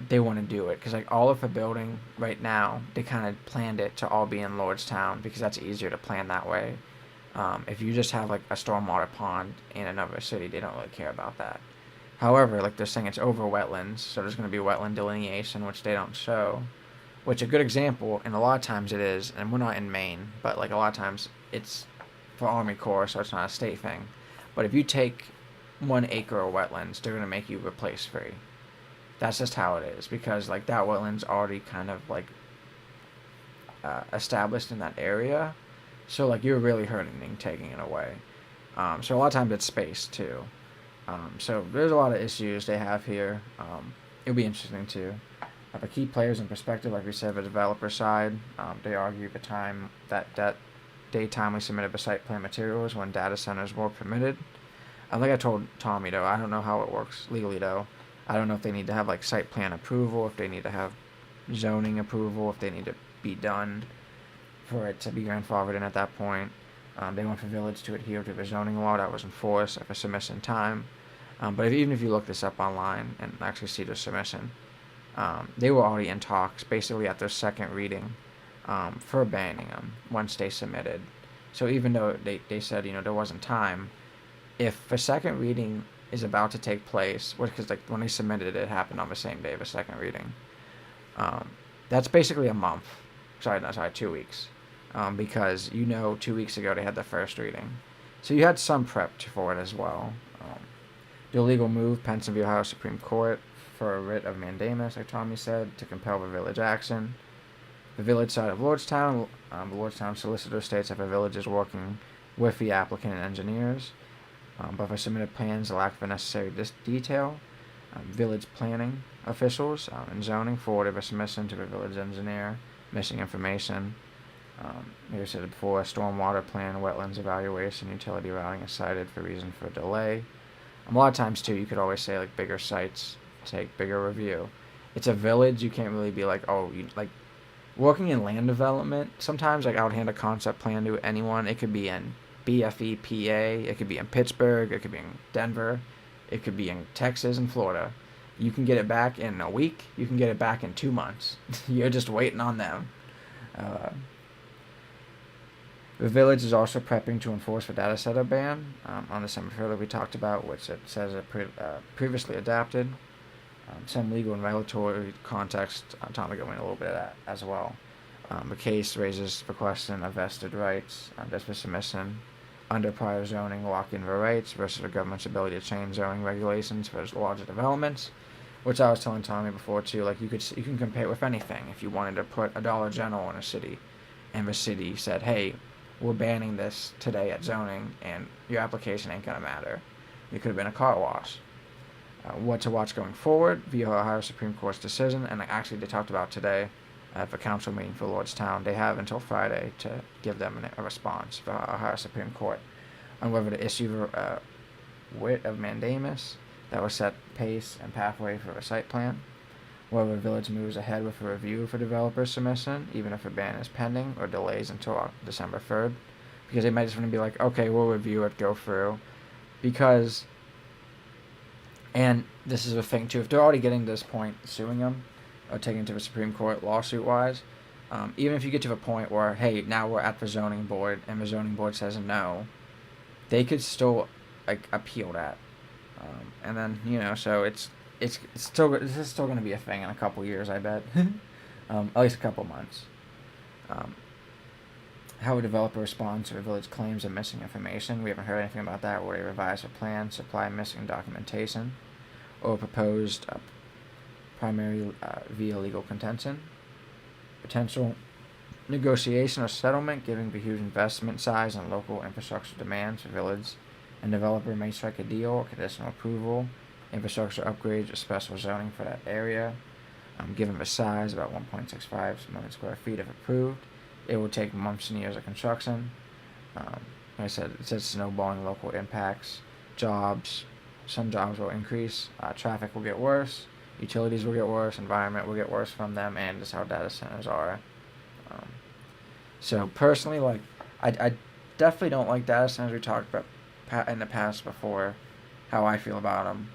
they want to do it, because like all of the building right now, they kind of planned it to all be in Lordstown because that's easier to plan that way. If you just have like a stormwater pond in another city, they don't really care about that. However, like they're saying, it's over wetlands, so there's going to be wetland delineation, which they don't show. Which a good example, and a lot of times it is, and we're not in Maine, but like a lot of times it's for Army Corps, so it's not a state thing. But if you take 1 acre of wetlands, they're going to make you replace 3. That's just how it is, because like that wetland's already kind of like established in that area, so like you're really hurting taking it away. So a lot of times it's space too. So there's a lot of issues they have here. It'll be interesting too. The key players in perspective, like we said, the developer side, they argue the time that they timely submitted the site plan materials when data centers were permitted. Like I told Tommy though, I don't know how it works legally though. I don't know if they need to have like site plan approval, if they need to have zoning approval, if they need to be done for it to be grandfathered in at that point. They want the village to adhere to the zoning law that was enforced at the submission time. But even if you look this up online and actually see the submission, they were already in talks basically at their second reading for banning them once they submitted. So even though they said, there wasn't time, if the second reading is about to take place, because like when they submitted it happened on the same day of the second reading, that's basically a month. Sorry, 2 weeks. Because 2 weeks ago they had the first reading. So you had some prep for it as well. The illegal move, Pennsylvania Ohio Supreme Court for a writ of mandamus, like Tommy said, to compel the village action. The village side of Lordstown, the Lordstown solicitor states that the village is working with the applicant and engineers, but for submitted plans lack the necessary detail. Village planning officials and zoning forwarded the submission to the village engineer, missing information. Like I said before, a stormwater plan, wetlands evaluation, utility routing is cited for reason for delay. A lot of times too, you could always say like bigger sites take bigger review. It's a village, you can't really be like, working in land development. Sometimes like I would hand a concept plan to anyone. It could be in BFE, PA. It could be in Pittsburgh. It could be in Denver. It could be in Texas and Florida. You can get it back in a week. You can get it back in 2 months. You're just waiting on them. The village is also prepping to enforce the data center ban on December 3rd that we talked about, which it says it previously adapted. Some legal and regulatory context, Tom will go in a little bit of that as well. The case raises the question of vested rights, district submission under prior zoning lock-in for rights versus the government's ability to change zoning regulations for larger developments. Which I was telling Tommy before too. Like you can compare it with anything. If you wanted to put a Dollar General in a city, and the city said, "Hey, we're banning this today at zoning, and your application ain't gonna matter," it could have been a car wash. What to watch going forward via Ohio Supreme Court's decision, and actually they talked about today at the council meeting for Lordstown. They have until Friday to give them a response for Ohio Supreme Court on whether to issue a writ of mandamus that will set pace and pathway for a site plan, whether the village moves ahead with a review for developer submission, even if a ban is pending, or delays until December 3rd, because they might just want to be like, okay, we'll review it, go through, because, and this is a thing too, if they're already getting to this point, suing them, or taking it to the Supreme Court lawsuit-wise, even if you get to the point where, hey, now we're at the zoning board, and the zoning board says no, they could still, like, appeal that. And then, so it's still, this is still going to be a thing in a couple years, I bet. At least a couple months. How a developer responds to a village claims of missing information. We haven't heard anything about that, where they revise a plan, supply missing documentation, or proposed primary via legal contention. Potential negotiation or settlement, given the huge investment size and local infrastructure demands for village, and developer may strike a deal or conditional approval, infrastructure upgrades or special zoning for that area. Given the size, about 1.65 million square feet if approved, it will take months and years of construction. Like I said, it says snowballing local impacts, jobs. Some jobs will increase, traffic will get worse, utilities will get worse, environment will get worse from them, and just how data centers are. So personally, like, I definitely don't like data centers. We talked about in the past before how I feel about them,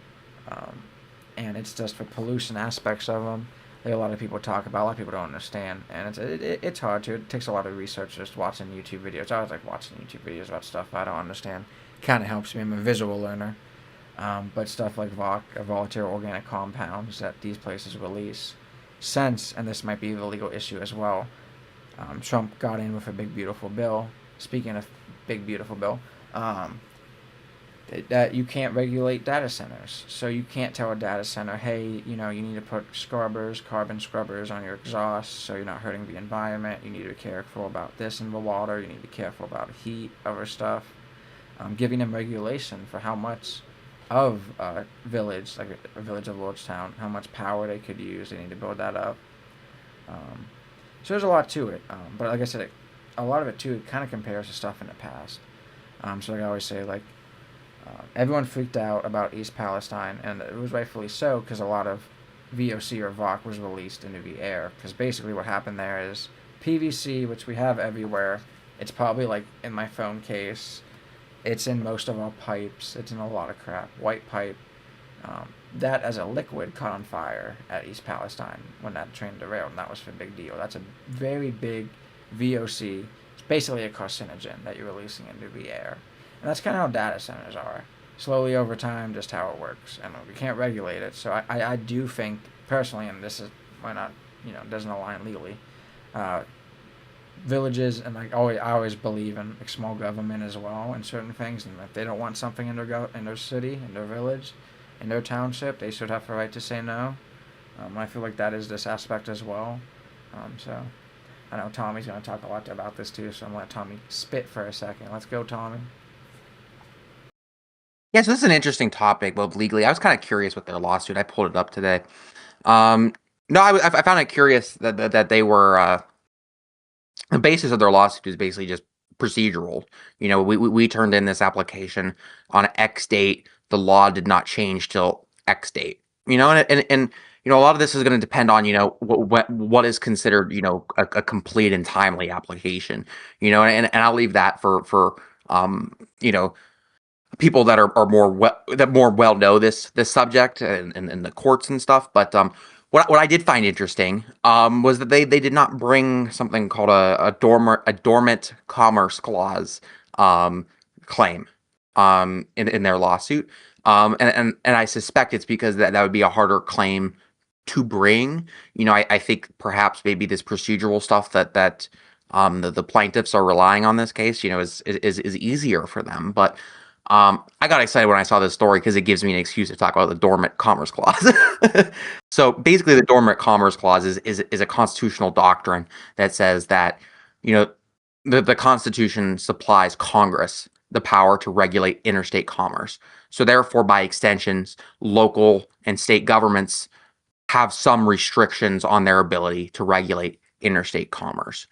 and it's just for pollution aspects of them. Like a lot of people talk about, a lot of people don't understand, and it's hard to. It takes a lot of research just watching YouTube videos. I always like watching YouTube videos about stuff I don't understand. Kind of helps me. I'm a visual learner, but stuff like volatile organic compounds that these places release, since, and this might be a legal issue as well. Trump got in with a big beautiful bill. Speaking of big beautiful bill, that you can't regulate data centers. So you can't tell a data center, hey, you need to put carbon scrubbers on your exhaust so you're not hurting the environment. You need to be careful about this in the water. You need to be careful about heat, other stuff. Giving them regulation for how much of a village, like a village of Lordstown, how much power they could use. They need to build that up. So there's a lot to it. But like I said, a lot of it too, it kind of compares to stuff in the past. So like I always say, like, everyone freaked out about East Palestine, and it was rightfully so, because a lot of VOC or VOC was released into the air. Because basically what happened there is PVC, which we have everywhere, it's probably like in my phone case, it's in most of our pipes, it's in a lot of crap. White pipe, that as a liquid caught on fire at East Palestine when that train derailed, and that was a big deal. That's a very big VOC. It's basically a carcinogen that you're releasing into the air. And that's kind of how data centers are. Slowly over time, just how it works. And we can't regulate it. So I do think, personally, and this is why not, doesn't align legally, villages, and like I always believe in like small government as well in certain things. And if they don't want something in their city, in their village, in their township, they should have the right to say no. I feel like that is this aspect as well. So I know Tommy's going to talk a lot about this too, so I'm going to let Tommy spit for a second. Let's go, Tommy. Yeah, so this is an interesting topic, both legally. I was kind of curious with their lawsuit. I pulled it up today. No, I found it curious that they were the basis of their lawsuit is basically just procedural. We turned in this application on X date. The law did not change till X date. And a lot of this is going to depend on what is considered a complete and timely application. And I'll leave that for people that are more well know this subject and the courts and stuff. But what I did find interesting was that they did not bring something called a dormant commerce clause claim in their lawsuit. And I suspect it's because that would be a harder claim to bring. I think perhaps maybe this procedural stuff that the plaintiffs are relying on this case, is easier for them. But I got excited when I saw this story because it gives me an excuse to talk about the Dormant Commerce Clause. So basically, the Dormant Commerce Clause is a constitutional doctrine that says that you know the Constitution supplies Congress the power to regulate interstate commerce. So therefore, by extensions, local and state governments have some restrictions on their ability to regulate interstate commerce.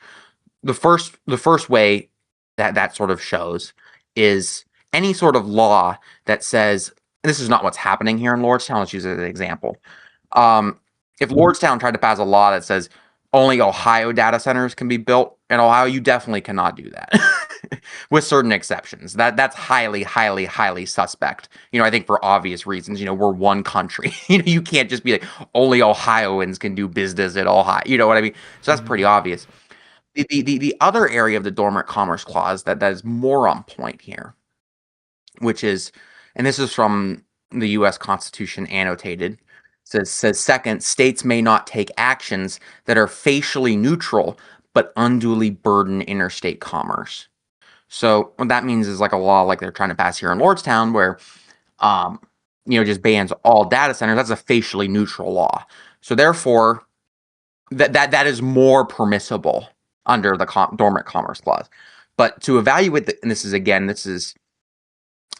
The first way that sort of shows is any sort of law that says, and this is not what's happening here in Lordstown. Let's use it as an example. If Lordstown tried to pass a law that says only Ohio data centers can be built in Ohio, you definitely cannot do that. With certain exceptions. That's highly, highly, highly suspect. I think for obvious reasons. We're one country. You can't just be like only Ohioans can do business at Ohio. You know what I mean? So that's pretty obvious. The other area of the Dormant Commerce Clause that is more on point here, which is, and this is from the U.S. Constitution annotated, says second, states may not take actions that are facially neutral but unduly burden interstate commerce. So what that means is like a law like they're trying to pass here in Lordstown where, just bans all data centers. That's a facially neutral law. So therefore, that is more permissible under the Dormant Commerce Clause. But to evaluate and this is,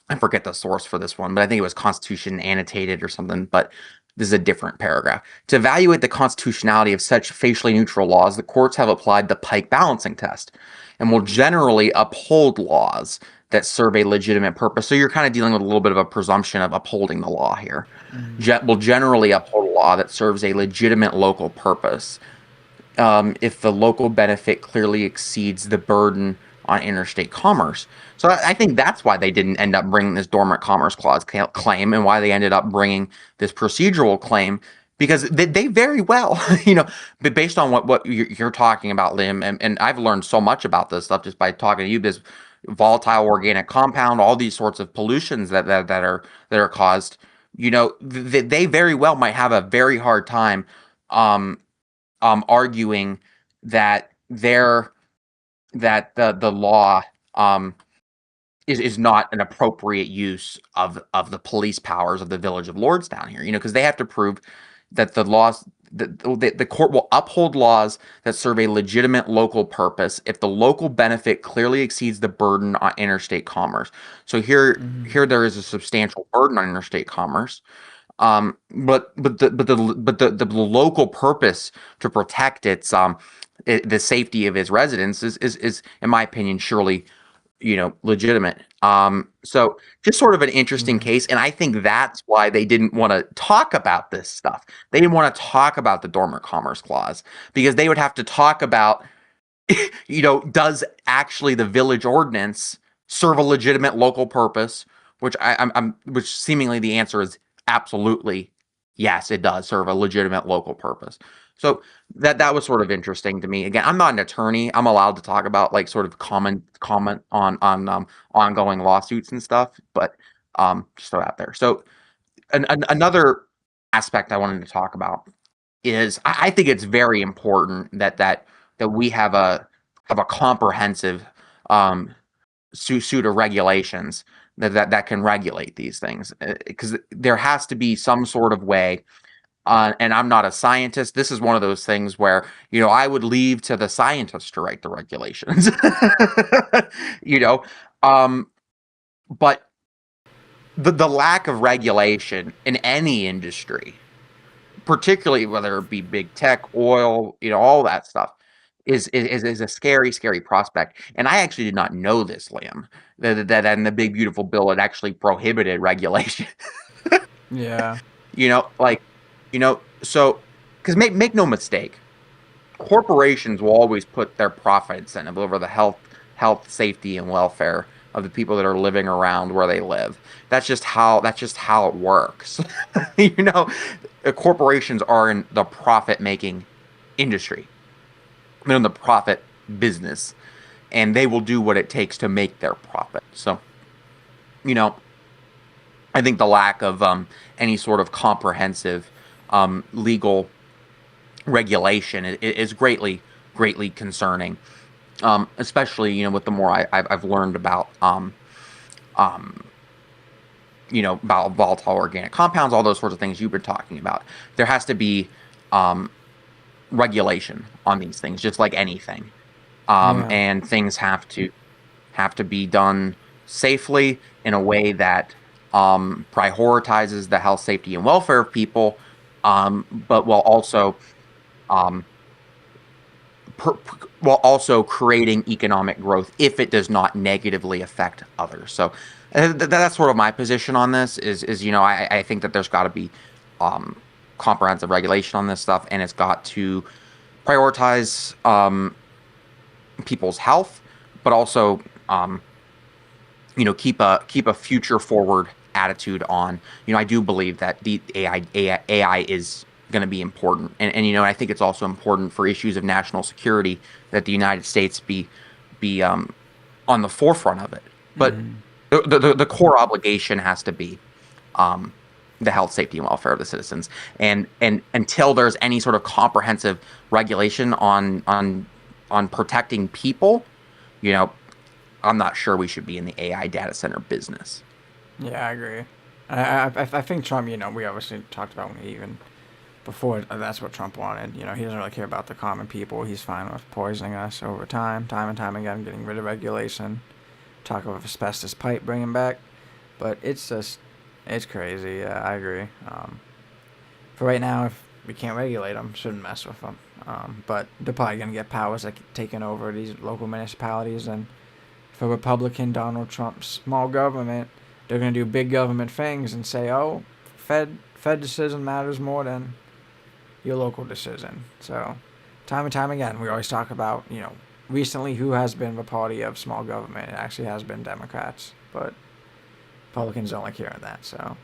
I forget the source for this one, but I think it was Constitution annotated or something, but this is a different paragraph. To evaluate the constitutionality of such facially neutral laws, the courts have applied the Pike balancing test and will generally uphold laws that serve a legitimate purpose. So you're kind of dealing with a little bit of a presumption of upholding the law here. Will generally uphold a law that serves a legitimate local purpose if the local benefit clearly exceeds the burden on interstate commerce. So I think that's why they didn't end up bringing this Dormant Commerce Clause claim and why they ended up bringing this procedural claim, because they very well, but based on what you're talking about, Liam, and I've learned so much about this stuff just by talking to you, this volatile organic compound, all these sorts of pollutions that are caused, they very well might have a very hard time arguing that the law is not an appropriate use of the police powers of the Village of Lordstown here, because they have to prove that the court will uphold laws that serve a legitimate local purpose if the local benefit clearly exceeds the burden on interstate commerce. So here there is a substantial burden on interstate commerce. But the local purpose to protect the safety of its residents is in my opinion surely legitimate. So just sort of an interesting case, and I think that's why they didn't want to talk about this stuff. They didn't want to talk about the Dormant Commerce Clause because they would have to talk about does actually the village ordinance serve a legitimate local purpose, which which seemingly the answer is absolutely yes, it does serve a legitimate local purpose. So that was sort of interesting to me. Again, I'm not an attorney. I'm allowed to talk about like sort of comment on ongoing lawsuits and stuff, but just throw out there. So another aspect I wanted to talk about is I think it's very important that we have a comprehensive suite of regulations that can regulate these things, because there has to be some sort of way. And I'm not a scientist. This is one of those things where, I would leave to the scientists to write the regulations, but the lack of regulation in any industry, particularly whether it be big tech, oil, all that stuff, is a scary, scary prospect. And I actually did not know this, Liam, that in the Big Beautiful Bill it actually prohibited regulation. Yeah. So, because make no mistake, corporations will always put their profit incentive over the health, safety, and welfare of the people that are living around where they live. That's just how it works. Corporations are in the profit-making industry. They're in the profit business, and they will do what it takes to make their profit. So, I I think the lack of any sort of comprehensive legal regulation is greatly concerning, especially with the more I've learned about um, about volatile organic compounds, all those sorts of things you've been talking about. There has to be regulation on these things, just like anything, Yeah. and things have to be done safely in a way that prioritizes the health, safety, and welfare of people, but um, while also creating economic growth if it does not negatively affect others. So that's sort of my position on this. Is I think that there's got to be comprehensive regulation on this stuff, and it's got to prioritize people's health, but also keep a future forward attitude on. I do believe that the AI is going to be important, and I think it's also important for issues of national security that the United States be on the forefront of it. But the core obligation has to be the health, safety, and welfare of the citizens, and until there's any sort of comprehensive regulation on protecting people, I'm not sure we should be in the AI data center business. Yeah, I agree. I think Trump, we obviously talked about when he even before that's what Trump wanted. He doesn't really care about the common people. He's fine with poisoning us over time and time again, getting rid of regulation. Talk of asbestos pipe bringing back, but it's crazy. Yeah, I agree. For right now, if we can't regulate them, shouldn't mess with them. But they're probably gonna get powers like taking over these local municipalities, and for Republican Donald Trump's small government, they're gonna do big government things and say, "Oh, Fed decision matters more than your local decision." So, time and time again, we always talk about, recently who has been the party of small government. It actually has been Democrats, but Republicans don't like hearing that. So,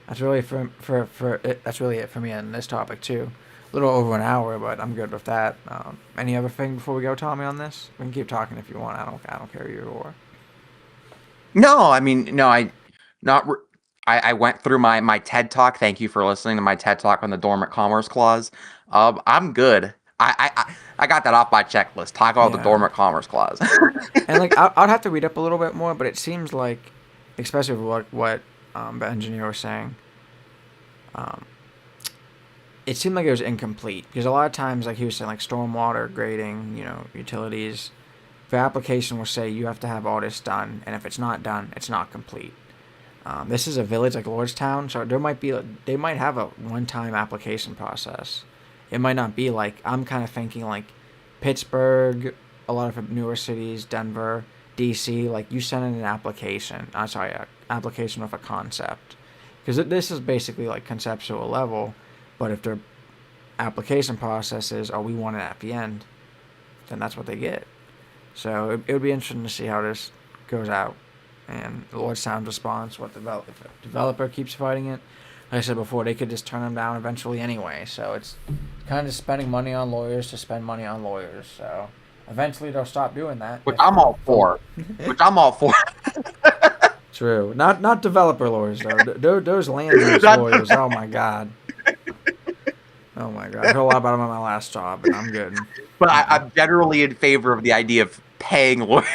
that's really that's really it for me on this topic too. A little over an hour, but I'm good with that. Any other thing before we go, Tommy, on this? We can keep talking if you want. I don't care either or. No, I mean, no, not. I went through my TED talk. Thank you for listening to my TED talk on the Dormant Commerce Clause. I'm good. I got that off my checklist. Talk about the Yeah. Dormant Commerce Clause. And like I'd have to read up a little bit more, but it seems like, especially with what the engineer was saying, it seemed like it was incomplete because a lot of times, like he was saying, like stormwater grading, utilities, the application will say you have to have all this done, and if it's not done, it's not complete. This is a village like Lordstown, so they might have a one-time application process. It might not be like, I'm kind of thinking like Pittsburgh, a lot of newer cities, Denver, DC, like you send in an application. Application with a concept, because this is basically like conceptual level. But if their application process is, oh, we want it at the end, then that's what they get. So it would be interesting to see how this goes out. And the Lordstown's response, if the developer keeps fighting it. Like I said before, they could just turn them down eventually anyway. So it's kind of spending money on lawyers to spend money on lawyers. So eventually they'll stop doing that. Which I'm all for. True. Not developer lawyers, though. Those land use lawyers, oh my God. Oh my God. I heard a lot about them on my last job, and I'm good. But I'm generally in favor of the idea of paying lawyers.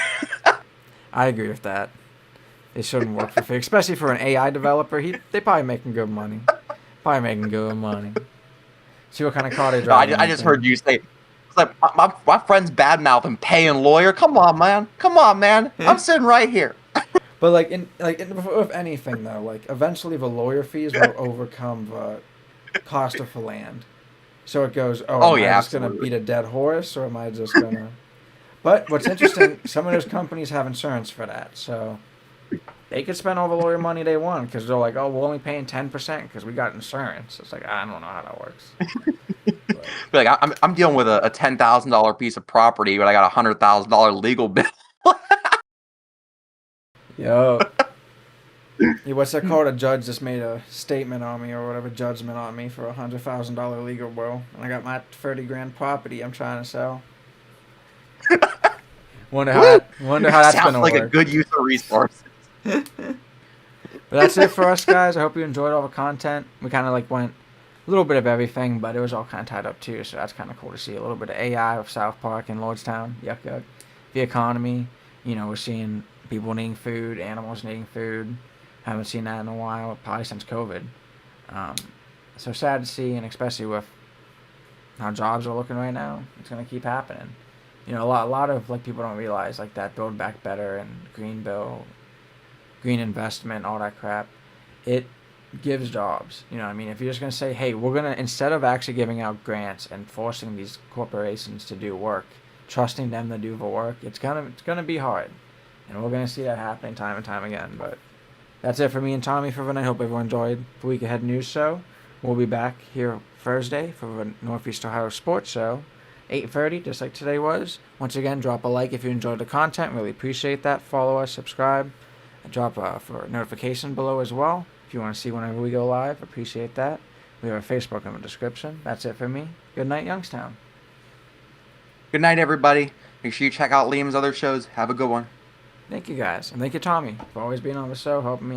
I agree with that. It shouldn't work for free, especially for an AI developer. They probably making good money. See what kind of car they drive. I just heard you say, it's like my friend's badmouthing paying lawyer. Come on, man. I'm sitting right here. But with anything though, like eventually the lawyer fees will overcome the cost of the land. So it goes, am I just going to beat a dead horse, or am I just going to... But what's interesting, some of those companies have insurance for that, so they could spend all the lawyer money they want, because they're like, oh, we're only paying 10% because we got insurance. It's like, I don't know how that works. But like, I'm dealing with a $10,000 piece of property, but I got a $100,000 legal bill. Yo. Yeah, what's that called? A judge just made a statement on me or whatever, judgment on me for a $100,000 legal bill, and I got my $30,000 property I'm trying to sell. Wonder how that's Sounds gonna like work. a good use of resources. But that's it for us, guys. I hope you enjoyed all the content. We kind of like went a little bit of everything, but it was all kind of tied up too, so that's kind of cool to see. A little bit of AI with South Park and Lordstown. Yuck, yuck. The economy. We're seeing people needing food, animals needing food. Haven't seen that in a while, probably since COVID. So sad to see, and especially with how jobs are looking right now, it's gonna keep happening. A lot of like people don't realize like that Build Back Better and Green Bill, green investment, all that crap. It gives jobs. If you're just gonna say, hey, we're gonna, instead of actually giving out grants and forcing these corporations to do work, trusting them to do the work, it's gonna be hard, and we're gonna see that happening time and time again. But that's it for me and Tommy for the night. Hope everyone enjoyed the week ahead news show. We'll be back here Thursday for the Northeast Ohio Sports Show, 8:30, just like today was. Once again, drop a like if you enjoyed the content. Really appreciate that. Follow us, subscribe, and drop for notification below as well. If you want to see whenever we go live, appreciate that. We have a Facebook in the description. That's it for me. Good night, Youngstown. Good night, everybody. Make sure you check out Liam's other shows. Have a good one. Thank you, guys. And thank you, Tommy, for always being on the show, helping me